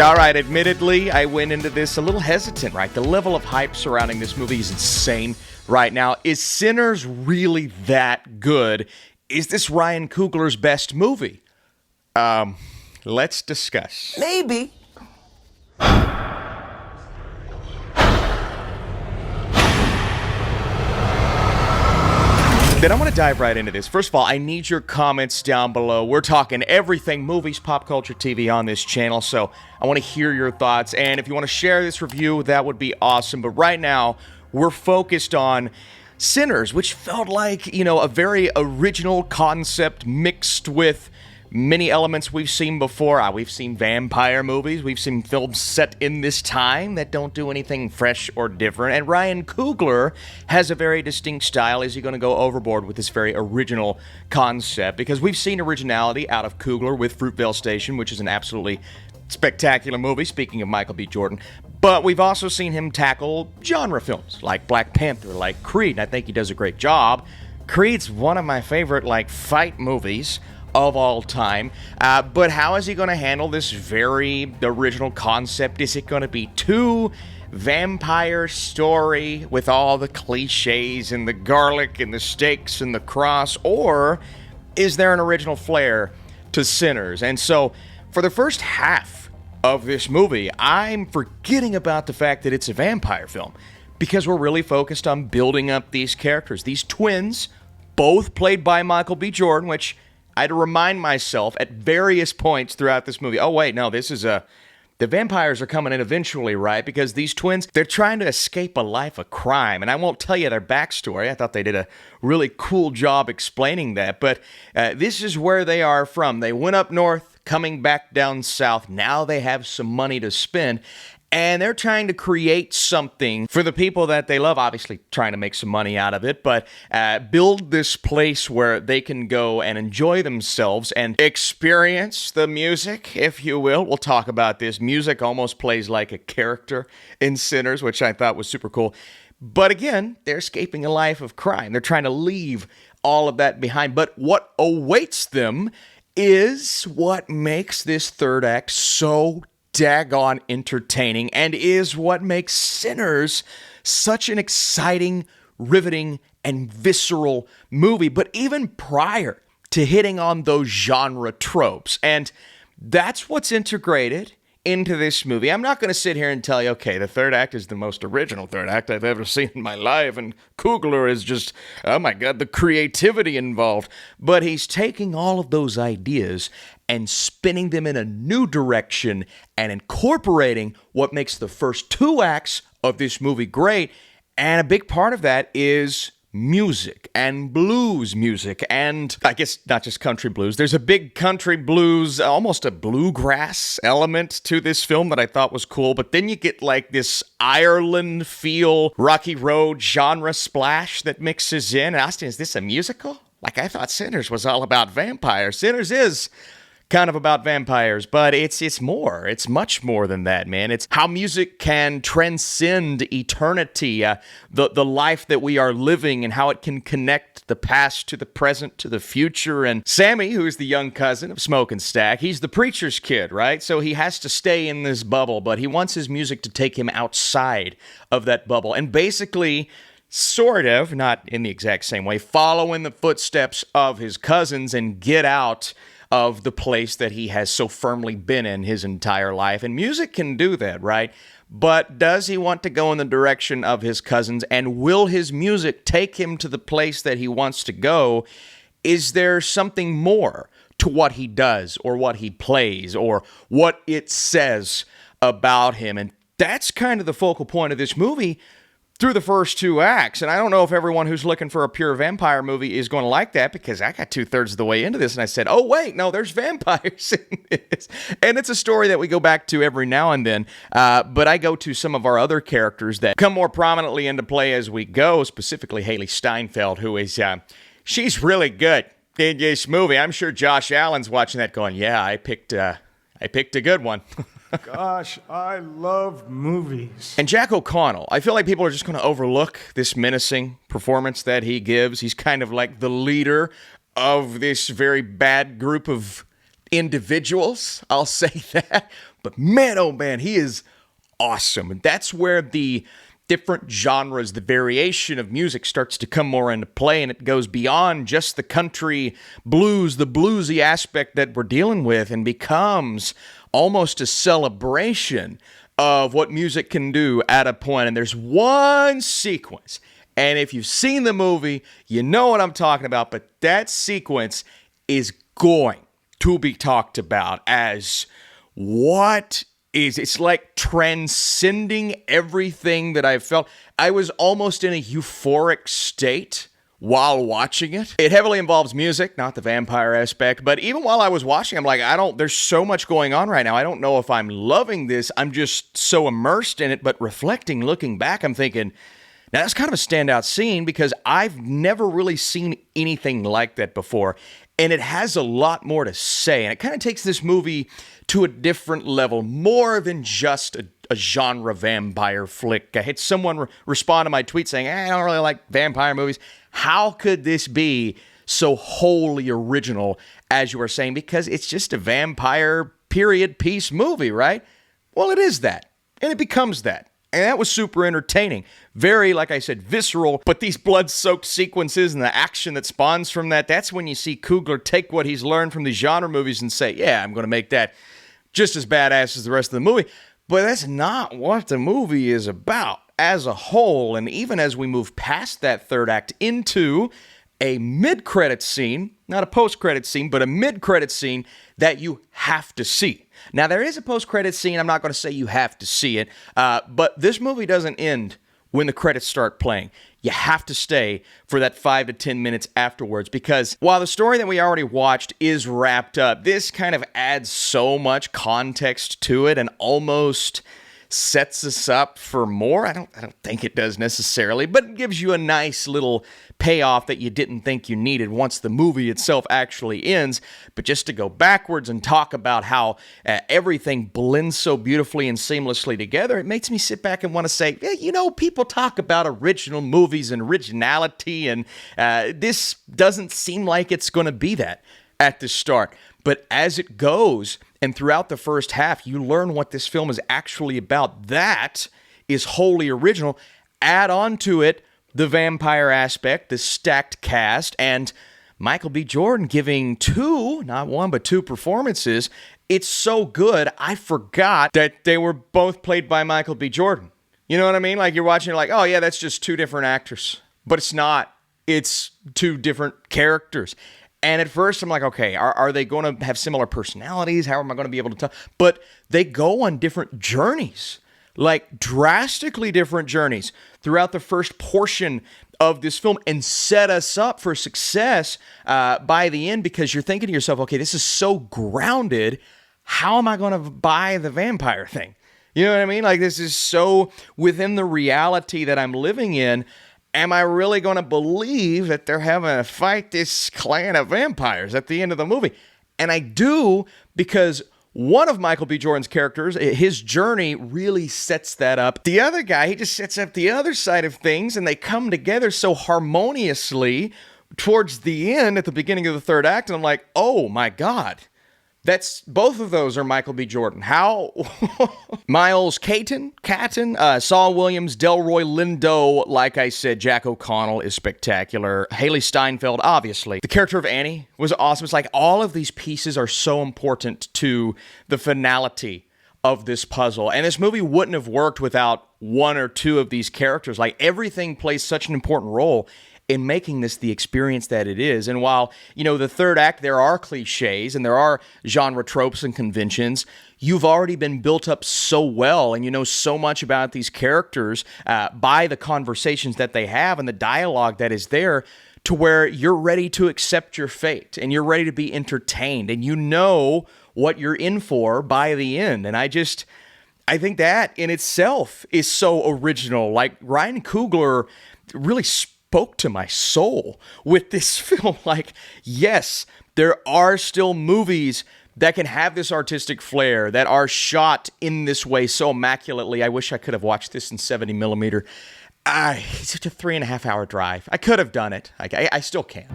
All right, admittedly, I went into this a little hesitant, right? The level of hype surrounding this movie is insane right now. Is Sinners really that good? Is this Ryan Coogler's best movie? Let's discuss. Maybe. Then I want to dive right into this. First of all, I need your comments down below. We're talking everything movies, pop culture, TV on this channel, so I want to hear your thoughts. And if you want to share this review, that would be awesome. But right now, we're focused on Sinners, which felt like, a very original concept mixed with many elements we've seen before. We've seen vampire movies. We've seen films set in this time that don't do anything fresh or different. And Ryan Coogler has a very distinct style. Is he going to go overboard with this very original concept? Because we've seen originality out of Coogler with Fruitvale Station, which is an absolutely spectacular movie, speaking of Michael B. Jordan. But we've also seen him tackle genre films like Black Panther, like Creed, and I think he does a great job. Creed's one of my favorite, fight movies of all time. But how is he going to handle this very original concept? Is it going to be too vampire story with all the cliches and the garlic and the stakes and the cross? Or is there an original flair to Sinners? And so for the first half of this movie, I'm forgetting about the fact that it's a vampire film because we're really focused on building up these characters. These twins, both played by Michael B. Jordan, which I had to remind myself at various points throughout this movie, oh wait, no, the vampires are coming in eventually, right? Because these twins, they're trying to escape a life of crime. And I won't tell you their backstory. I thought they did a really cool job explaining that. But this is where they are from. They went up north, coming back down south. Now they have some money to spend. And they're trying to create something for the people that they love, obviously trying to make some money out of it, but build this place where they can go and enjoy themselves and experience the music, if you will. We'll talk about this. Music almost plays like a character in Sinners, which I thought was super cool. But again, they're escaping a life of crime. They're trying to leave all of that behind. But what awaits them is what makes this third act so daggone entertaining and is what makes Sinners such an exciting, riveting, and visceral movie, but even prior to hitting on those genre tropes. And that's what's integrated into this movie. I'm not going to sit here and tell you, okay, the third act is the most original third act I've ever seen in my life, and Coogler is just, oh my God, the creativity involved. But he's taking all of those ideas and spinning them in a new direction and incorporating what makes the first two acts of this movie great. And a big part of that is music and blues music, and I guess not just country blues. There's a big country blues, almost a bluegrass element to this film that I thought was cool, but then you get this Ireland feel, Rocky Road genre splash that mixes in. And Austin, is this a musical? I thought Sinners was all about vampires. Sinners is kind of about vampires, but it's more. It's much more than that, man. It's how music can transcend eternity, the life that we are living, and how it can connect the past to the present to the future. And Sammy, who's the young cousin of Smoke and Stack, he's the preacher's kid, right? So he has to stay in this bubble, but he wants his music to take him outside of that bubble. And basically, sort of, not in the exact same way, follow in the footsteps of his cousins and get out of the place that he has so firmly been in his entire life. And music can do that, right? But does he want to go in the direction of his cousins? And will his music take him to the place that he wants to go? Is there something more to what he does or what he plays or what it says about him? And that's kind of the focal point of this movie through the first two acts. And I don't know if everyone who's looking for a pure vampire movie is going to like that, because I got 2/3 of the way into this and I said, oh wait, no, there's vampires in this. And it's a story that we go back to every now and then, but I go to some of our other characters that come more prominently into play as we go, specifically Hailee Steinfeld, who is, she's really good in this movie. I'm sure Josh Allen's watching that going, yeah, I picked a good one. Gosh, I love movies. And Jack O'Connell, I feel like people are just going to overlook this menacing performance that he gives. He's kind of like the leader of this very bad group of individuals, I'll say that. But man, oh man, he is awesome. And that's where the different genres, the variation of music starts to come more into play, and it goes beyond just the country blues, the bluesy aspect that we're dealing with, and becomes almost a celebration of what music can do at a point. And there's one sequence, and if you've seen the movie, you know what I'm talking about, but that sequence is going to be talked about as it's like transcending everything that I've felt. I was almost in a euphoric state while watching it. It heavily involves music, not the vampire aspect, but even while I was watching, I'm like, there's so much going on right now. I don't know if I'm loving this. I'm just so immersed in it, but reflecting, looking back, I'm thinking, now that's kind of a standout scene because I've never really seen anything like that before. And it has a lot more to say. And it kind of takes this movie to a different level, more than just a genre vampire flick. I had someone respond to my tweet saying, I don't really like vampire movies. How could this be so wholly original, as you were saying? Because it's just a vampire period piece movie, right? Well, it is that. And it becomes that. And that was super entertaining. Very, like I said, visceral. But these blood-soaked sequences and the action that spawns from that, that's when you see Coogler take what he's learned from these genre movies and say, yeah, I'm going to make that just as badass as the rest of the movie. But that's not what the movie is about as a whole. And even as we move past that third act into a mid-credit scene, not a post-credit scene, but a mid-credit scene that you have to see. Now, there is a post-credit scene. I'm not going to say you have to see it, but this movie doesn't end when the credits start playing. You have to stay for that 5 to 10 minutes afterwards, because while the story that we already watched is wrapped up, this kind of adds so much context to it and almost sets us up for more. I don't think it does necessarily, but it gives you a nice little payoff that you didn't think you needed once the movie itself actually ends. But just to go backwards and talk about how everything blends so beautifully and seamlessly together, it makes me sit back and want to say, yeah, people talk about original movies and originality, and this doesn't seem like it's going to be that at the start. But as it goes, and throughout the first half, you learn what this film is actually about. That is wholly original. Add on to it the vampire aspect, the stacked cast, and Michael B. Jordan giving not one, but two performances. It's so good, I forgot that they were both played by Michael B. Jordan. You know what I mean? Like, you're watching, you're like, oh yeah, that's just two different actors. But it's not. It's two different characters. And at first, I'm like, okay, are they going to have similar personalities? How am I going to be able to tell? But they go on different journeys, like drastically different journeys throughout the first portion of this film, and set us up for success by the end, because you're thinking to yourself, okay, this is so grounded. How am I going to buy the vampire thing? You know what I mean? Like, this is so within the reality that I'm living in. Am I really going to believe that they're having to fight this clan of vampires at the end of the movie? And I do, because one of Michael B. Jordan's characters, his journey really sets that up. The other guy, he just sets up the other side of things, and they come together so harmoniously towards the end at the beginning of the third act. And I'm like, oh my God. Both of those are Michael B. Jordan. How? Miles Caton, Saul Williams, Delroy Lindo, like I said, Jack O'Connell is spectacular. Hailee Steinfeld, obviously. The character of Annie was awesome. It's like all of these pieces are so important to the finality of this puzzle. And this movie wouldn't have worked without one or two of these characters. Like, everything plays such an important role in making this the experience that it is. And while, the third act, there are cliches and there are genre tropes and conventions, you've already been built up so well, and you know so much about these characters by the conversations that they have and the dialogue that is there, to where you're ready to accept your fate and you're ready to be entertained, and you know what you're in for by the end. And I think that in itself is so original. Like, Ryan Coogler really spoke to my soul with this film. Like, yes, there are still movies that can have this artistic flair, that are shot in this way so immaculately. I wish I could have watched this in 70 millimeter. It's such a 3.5 hour drive. I could have done it. I still can't.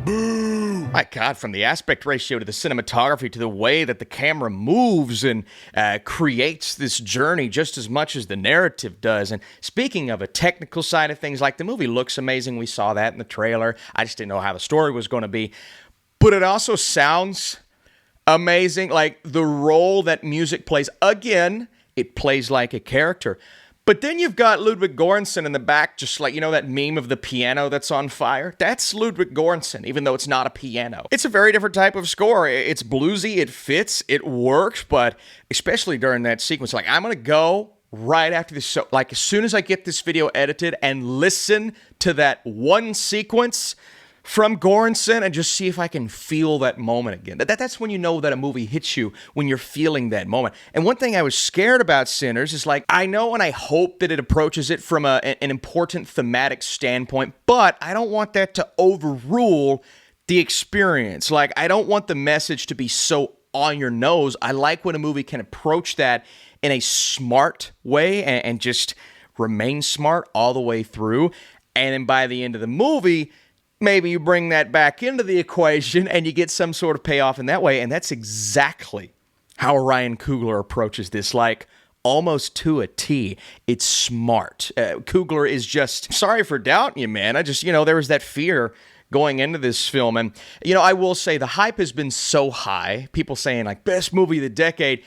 My God, from the aspect ratio to the cinematography to the way that the camera moves and creates this journey just as much as the narrative does. And speaking of a technical side of things, like the movie looks amazing. We saw that in the trailer. I just didn't know how the story was going to be. But it also sounds amazing. Like the role that music plays, again, it plays like a character. But then you've got Ludwig Göransson in the back, just like, you know, that meme of the piano that's on fire? That's Ludwig Göransson, even though it's not a piano. It's a very different type of score. It's bluesy, it fits, it works, but especially during that sequence, like, I'm going to go right after this, so, like, as soon as I get this video edited and listen to that one sequence from Göransson and just see if I can feel that moment again. That's when you know that a movie hits you, when you're feeling that moment. And one thing I was scared about Sinners is, like, I know and I hope that it approaches it from an important thematic standpoint, but I don't want that to overrule the experience. Like, I don't want the message to be so on your nose. I like when a movie can approach that in a smart way and just remain smart all the way through. And then by the end of the movie, maybe you bring that back into the equation and you get some sort of payoff in that way. And that's exactly how Ryan Coogler approaches this, like almost to a T. It's smart. Coogler is just, sorry for doubting you, man. I just, there was that fear going into this film. And, I will say the hype has been so high. People saying, like, best movie of the decade.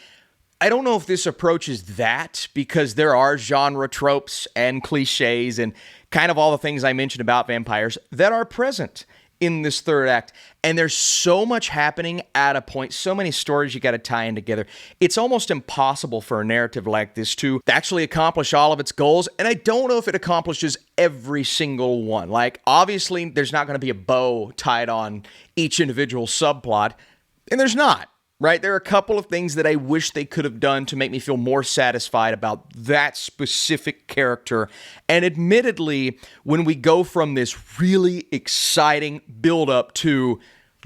I don't know if this approaches that, because there are genre tropes and cliches and kind of all the things I mentioned about vampires that are present in this third act. And there's so much happening at a point, so many stories you got to tie in together. It's almost impossible for a narrative like this to actually accomplish all of its goals. And I don't know if it accomplishes every single one. Like, obviously, there's not going to be a bow tied on each individual subplot, and there's not. Right? There are a couple of things that I wish they could have done to make me feel more satisfied about that specific character. And admittedly, when we go from this really exciting buildup to,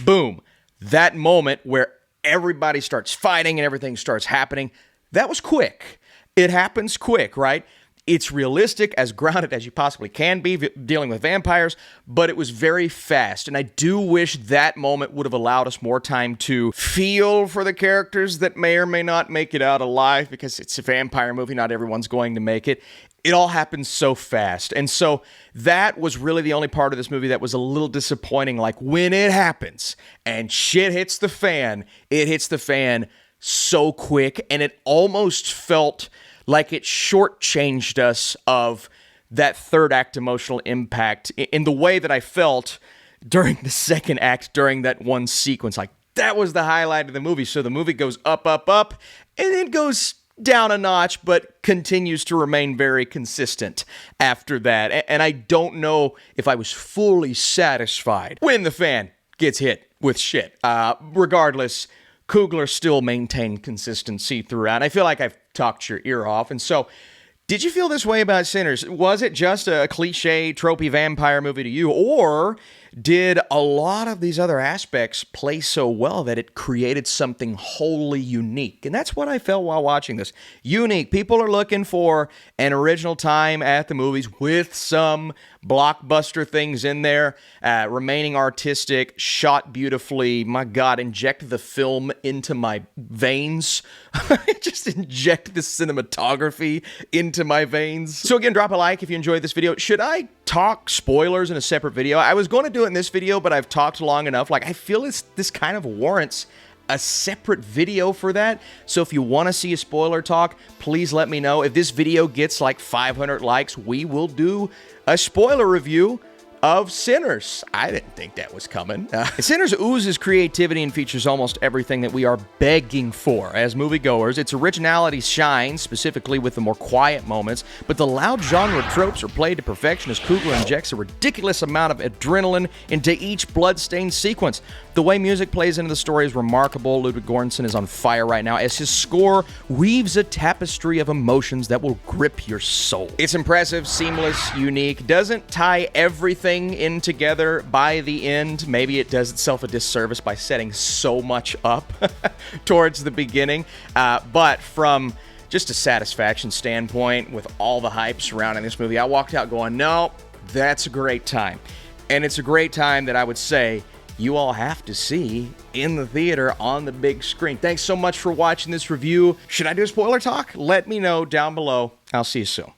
boom, that moment where everybody starts fighting and everything starts happening, that was quick. It happens quick, right? It's realistic, as grounded as you possibly can be, dealing with vampires, but it was very fast. And I do wish that moment would have allowed us more time to feel for the characters that may or may not make it out alive, because it's a vampire movie. Not everyone's going to make it. It all happens so fast. And so that was really the only part of this movie that was a little disappointing. Like, when it happens and shit hits the fan, it hits the fan so quick, and it almost felt like it shortchanged us of that third act emotional impact in the way that I felt during the second act, during that one sequence. Like, that was the highlight of the movie. So the movie goes up, up, up, and it goes down a notch, but continues to remain very consistent after that. And I don't know if I was fully satisfied when the fan gets hit with shit. Regardless, Coogler still maintained consistency throughout. I feel like I've talked your ear off. And so, did you feel this way about Sinners? Was it just a cliche, tropey vampire movie to you? Or did a lot of these other aspects play so well that it created something wholly unique? And that's what I felt while watching this. Unique. People are looking for an original time at the movies with some blockbuster things in there, remaining artistic, shot beautifully. My God, inject the film into my veins. Just inject the cinematography into my veins. So again, drop a like if you enjoyed this video. Should I talk spoilers in a separate video? I was going to do it in this video, but I've talked long enough. Like, I feel this kind of warrants a separate video for that. So if you want to see a spoiler talk, please let me know. If this video gets like 500 likes, we will do a spoiler review of Sinners. I didn't think that was coming. Sinners oozes creativity and features almost everything that we are begging for as moviegoers. Its originality shines, specifically with the more quiet moments, but the loud genre tropes are played to perfection as Coogler injects a ridiculous amount of adrenaline into each blood-stained sequence. The way music plays into the story is remarkable. Ludwig Göransson is on fire right now as his score weaves a tapestry of emotions that will grip your soul. It's impressive, seamless, unique, doesn't tie everything in together by the end. Maybe it does itself a disservice by setting so much up towards the beginning, but from just a satisfaction standpoint with all the hype surrounding this movie, I walked out going, no, that's a great time. And it's a great time that I would say you all have to see in the theater on the big screen. Thanks so much for watching this review. Should I do a spoiler talk? Let me know down below. I'll see you soon.